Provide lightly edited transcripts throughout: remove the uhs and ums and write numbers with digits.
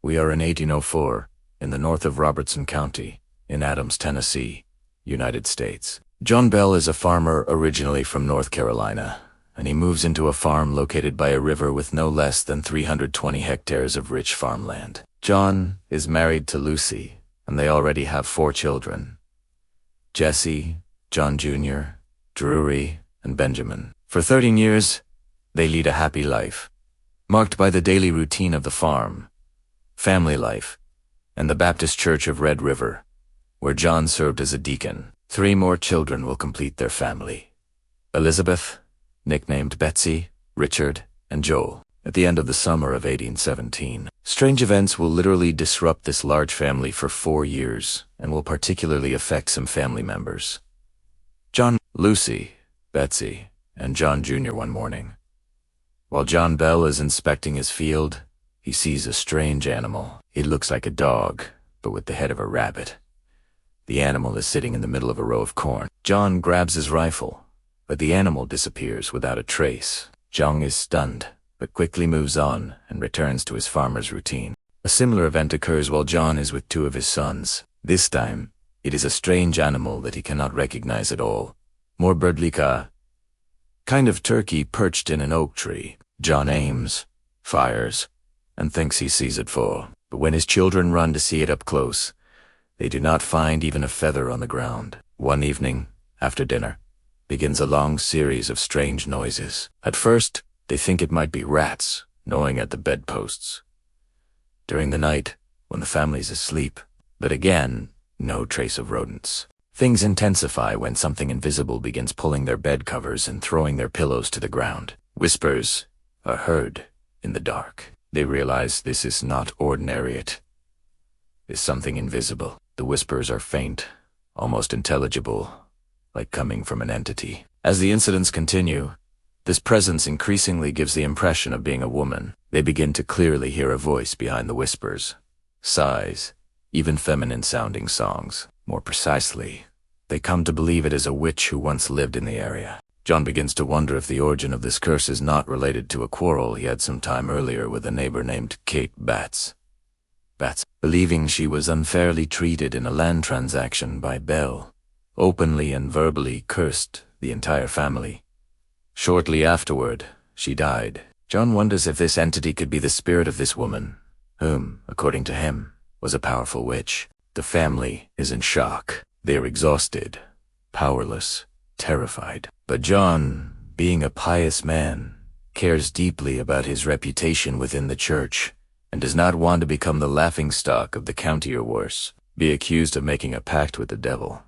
We are in 1804, in the north of Robertson County, in Adams, Tennessee, United States. John Bell is a farmer originally from North Carolina, and he moves into a farm located by a river with no less than 320 hectares of rich farmland. John is married to Lucy, and they already have 4 children: Jesse, John Jr., Drury, and Benjamin. For 13 years, they lead a happy life, marked by the daily routine of the farm, family life, and the Baptist Church of Red River, where John served as a deacon. 3 more children will complete their family: Elizabeth, nicknamed Betsy, Richard, and Joel. At the end of the summer of 1817, strange events will literally disrupt this large family for 4 years and will particularly affect some family members. John, Lucy, Betsy, and John Jr. One morning, while John Bell is inspecting his field, he sees a strange animal. It looks like a dog, but with the head of a rabbit. The animal is sitting in the middle of a row of corn. John grabs his rifle, but the animal disappears without a trace. John is stunned, but quickly moves on and returns to his farmer's routine. A similar event occurs while John is with 2 of his sons. This time, it is a strange animal that he cannot recognize at all. More birdlike, kind of turkey perched in an oak tree. John aims, fires, and thinks he sees it fall. But when his children run to see it up close, they do not find even a feather on the ground. One evening, after dinner, begins a long series of strange noises. At first, they think it might be rats gnawing at the bedposts during the night when the family's asleep, but again, no trace of rodents. Things intensify when something invisible begins pulling their bed covers and throwing their pillows to the ground. Whispers are heard in the dark. They realize this is not ordinary. It is something invisible. The whispers are faint, almost intelligible, like coming from an entity. As the incidents continue, this presence increasingly gives the impression of being a woman. They begin to clearly hear a voice behind the whispers, sighs, even feminine-sounding songs. More precisely, they come to believe it is a witch who once lived in the area. John begins to wonder if the origin of this curse is not related to a quarrel he had some time earlier with a neighbor named Kate Batts. Believing she was unfairly treated in a land transaction by Bell, openly and verbally cursed the entire family. Shortly afterward, she died. John wonders if this entity could be the spirit of this woman, whom, according to him, was a powerful witch. The family is in shock. They are exhausted, powerless, terrified. But John, being a pious man, cares deeply about his reputation within the church and does not want to become the laughingstock of the county or worse, be accused of making a pact with the devil.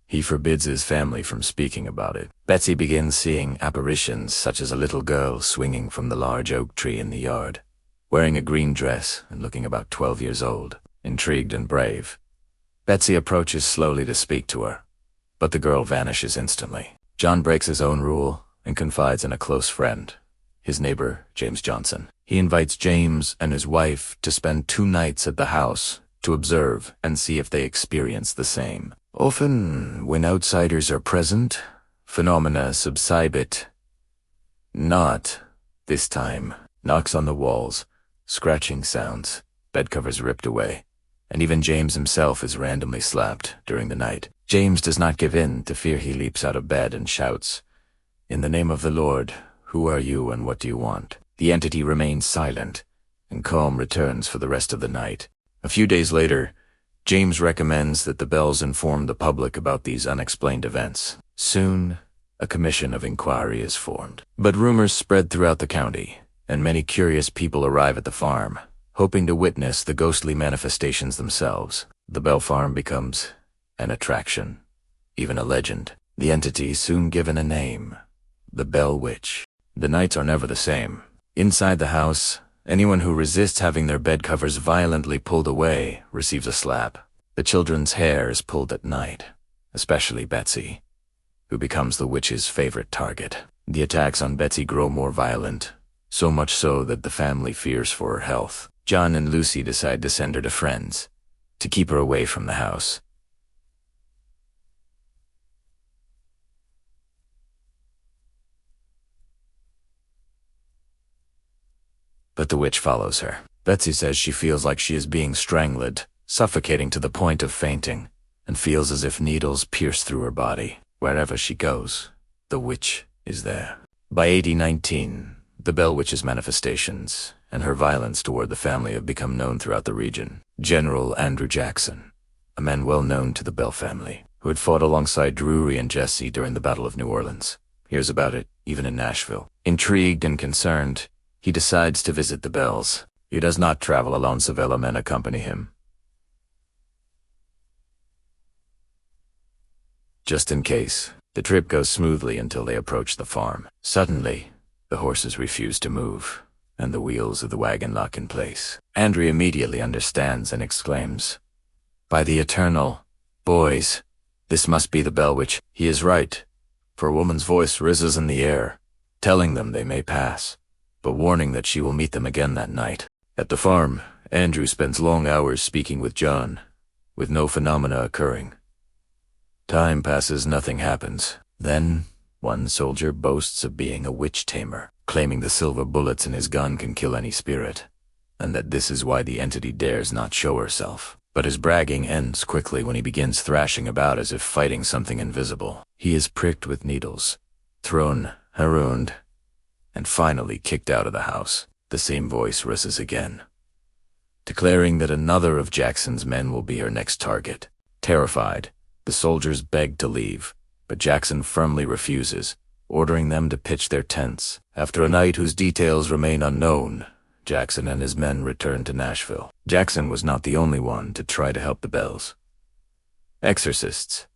He forbids his family from speaking about it. Betsy begins seeing apparitions such as a little girl swinging from the large oak tree in the yard, wearing a green dress and looking about 12 years old. Intrigued and brave, Betsy approaches slowly to speak to her, but the girl vanishes instantly. John breaks his own rule and confides in a close friend, his neighbor, James Johnson. He invites James and his wife to spend 2 nights at the house to observe and see if they experience the same. Often, when outsiders are present, phenomena subside, but not this time. Knocks on the walls, scratching sounds, bed covers ripped away, and even James himself is randomly slapped during the night. James does not give in to fear. He leaps out of bed and shouts, "In the name of the Lord, who are you and what do you want?" The entity remains silent, and calm returns for the rest of the night. A few days later, James recommends that the Bells inform the public about these unexplained events. Soon, a commission of inquiry is formed. But rumors spread throughout the county, and many curious people arrive at the farm, hoping to witness the ghostly manifestations themselves. The Bell farm becomes an attraction, even a legend. The entity is soon given a name: the Bell Witch. The nights are never the same. Inside the house, anyone who resists having their bed covers violently pulled away receives a slap. The children's hair is pulled at night, especially Betsy, who becomes the witch's favorite target. The attacks on Betsy grow more violent, so much so that the family fears for her health. John and Lucy decide to send her to friends, to keep her away from the house. But the witch follows her. Betsy says she feels like she is being strangled, suffocating to the point of fainting, and feels as if needles pierce through her body. Wherever she goes, the witch is there. By 1819, the Bell Witch's manifestations and her violence toward the family have become known throughout the region. General Andrew Jackson, a man well known to the Bell family, who had fought alongside Drury and Jesse during the Battle of New Orleans, hears about it even in Nashville. Intrigued and concerned, he decides to visit the Bells. He does not travel alone. Sevilla men accompany him, just in case. The trip goes smoothly until they approach the farm. Suddenly, the horses refuse to move, and the wheels of the wagon lock in place. Andrew immediately understands and exclaims, "By the Eternal, boys, this must be the Bell Witch." He is right, for a woman's voice rises in the air, telling them they may pass, but warning that she will meet them again that night. At the farm, Andrew spends long hours speaking with John, with no phenomena occurring. Time passes, nothing happens. Then, one soldier boasts of being a witch tamer, claiming the silver bullets in his gun can kill any spirit, and that this is why the entity dares not show herself. But his bragging ends quickly when he begins thrashing about as if fighting something invisible. He is pricked with needles, thrown, marooned, and finally kicked out of the house. The same voice rises again, declaring that another of Jackson's men will be her next target. Terrified, the soldiers beg to leave, but Jackson firmly refuses, ordering them to pitch their tents. After a night whose details remain unknown, Jackson and his men return to Nashville. Jackson was not the only one to try to help the Bells. Exorcists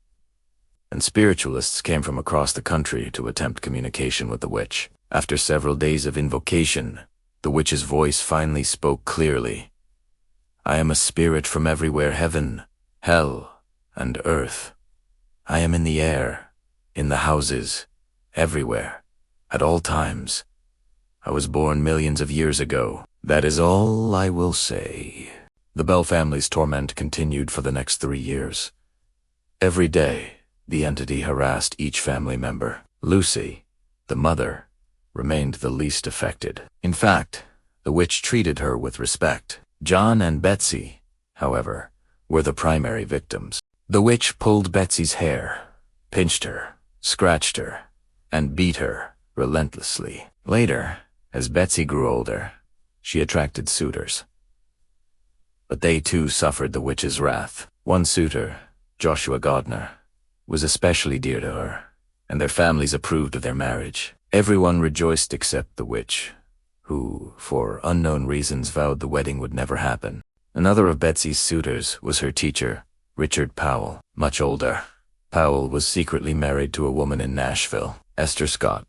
and spiritualists came from across the country to attempt communication with the witch. After several days of invocation, the witch's voice finally spoke clearly. "I am a spirit from everywhere, heaven, hell, and earth. I am in the air, in the houses, everywhere, at all times. I was born millions of years ago. That is all I will say." The Bell family's torment continued for the next 3 years. Every day, the entity harassed each family member. Lucy, the mother, remained the least affected. In fact, the witch treated her with respect. John and Betsy, however, were the primary victims. The witch pulled Betsy's hair, pinched her, scratched her, and beat her relentlessly. Later, as Betsy grew older, she attracted suitors. But they too suffered the witch's wrath. One suitor, Joshua Gardner, was especially dear to her, and their families approved of their marriage. Everyone rejoiced except the witch, who, for unknown reasons, vowed the wedding would never happen. Another of Betsy's suitors was her teacher, Richard Powell. Much older, Powell was secretly married to a woman in Nashville, Esther Scott.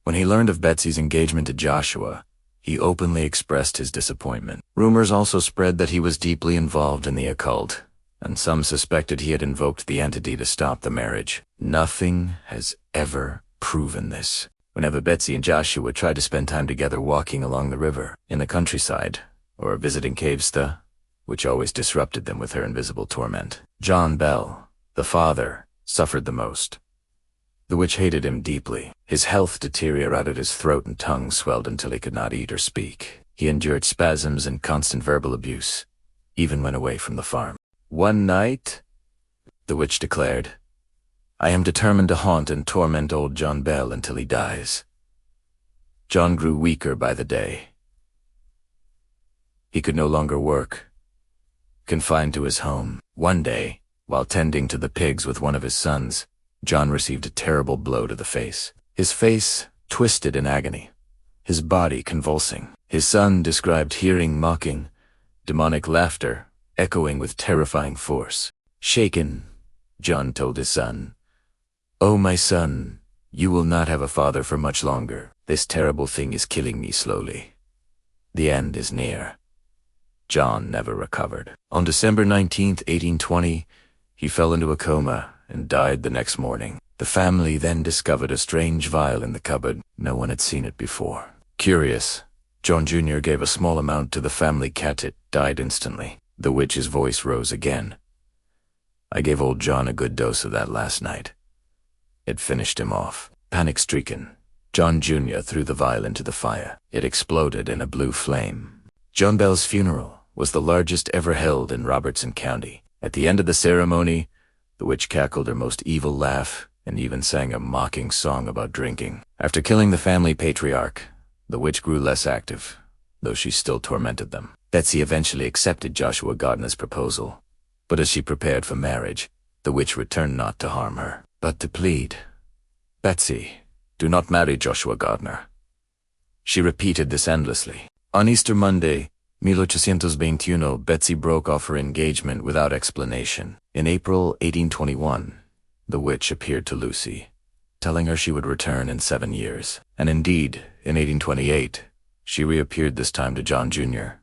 When he learned of Betsy's engagement to Joshua, he openly expressed his disappointment. Rumors also spread that he was deeply involved in the occult, and some suspected he had invoked the entity to stop the marriage. Nothing has ever proven this. Whenever Betsy and Joshua tried to spend time together walking along the river, in the countryside, or visiting Cavesta, which always disrupted them with her invisible torment, John Bell, the father, suffered the most. The witch hated him deeply. His health deteriorated, his throat and tongue swelled until he could not eat or speak. He endured spasms and constant verbal abuse, even when away from the farm. One night, the witch declared, "I am determined to haunt and torment old John Bell until he dies." John grew weaker by the day. He could no longer work, confined to his home. One day, while tending to the pigs with one of his sons, John received a terrible blow to the face. His face twisted in agony, his body convulsing. His son described hearing mocking, demonic laughter echoing with terrifying force. Shaken, John told his son, "Oh, my son, you will not have a father for much longer. This terrible thing is killing me slowly. The end is near." John never recovered. On December 19th, 1820, he fell into a coma and died the next morning. The family then discovered a strange vial in the cupboard. No one had seen it before. Curious, John Jr. gave a small amount to the family cat. It died instantly. The witch's voice rose again. "I gave old John a good dose of that last night. It finished him off." Panic-stricken, John Jr. threw the vial into the fire. It exploded in a blue flame. John Bell's funeral was the largest ever held in Robertson County. At the end of the ceremony, the witch cackled her most evil laugh and even sang a mocking song about drinking. After killing the family patriarch, the witch grew less active, though she still tormented them. Betsy eventually accepted Joshua Gardner's proposal, but as she prepared for marriage, the witch returned not to harm her, but to plead. "Betsy, do not marry Joshua Gardner." She repeated this endlessly. On Easter Monday, 1821, Betsy broke off her engagement without explanation. In April 1821, the witch appeared to Lucy, telling her she would return in 7 years. And indeed, in 1828, she reappeared this time to John Jr.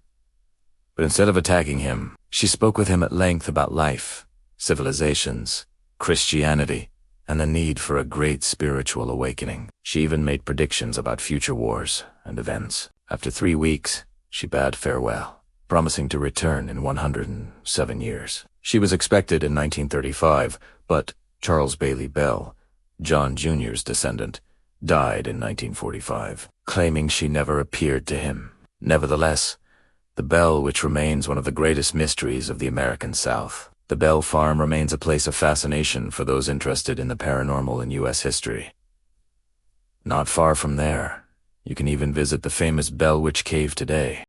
But instead of attacking him, she spoke with him at length about life, civilizations, Christianity, and the need for a great spiritual awakening. She even made predictions about future wars and events. After 3 weeks, she bade farewell, promising to return in 107 years. She was expected in 1935, but Charles Bailey Bell, John Jr.'s descendant, died in 1945, claiming she never appeared to him. Nevertheless, the Bell, which remains one of the greatest mysteries of the American South. The Bell Farm remains a place of fascination for those interested in the paranormal in U.S. history. Not far from there, you can even visit the famous Bell Witch Cave today.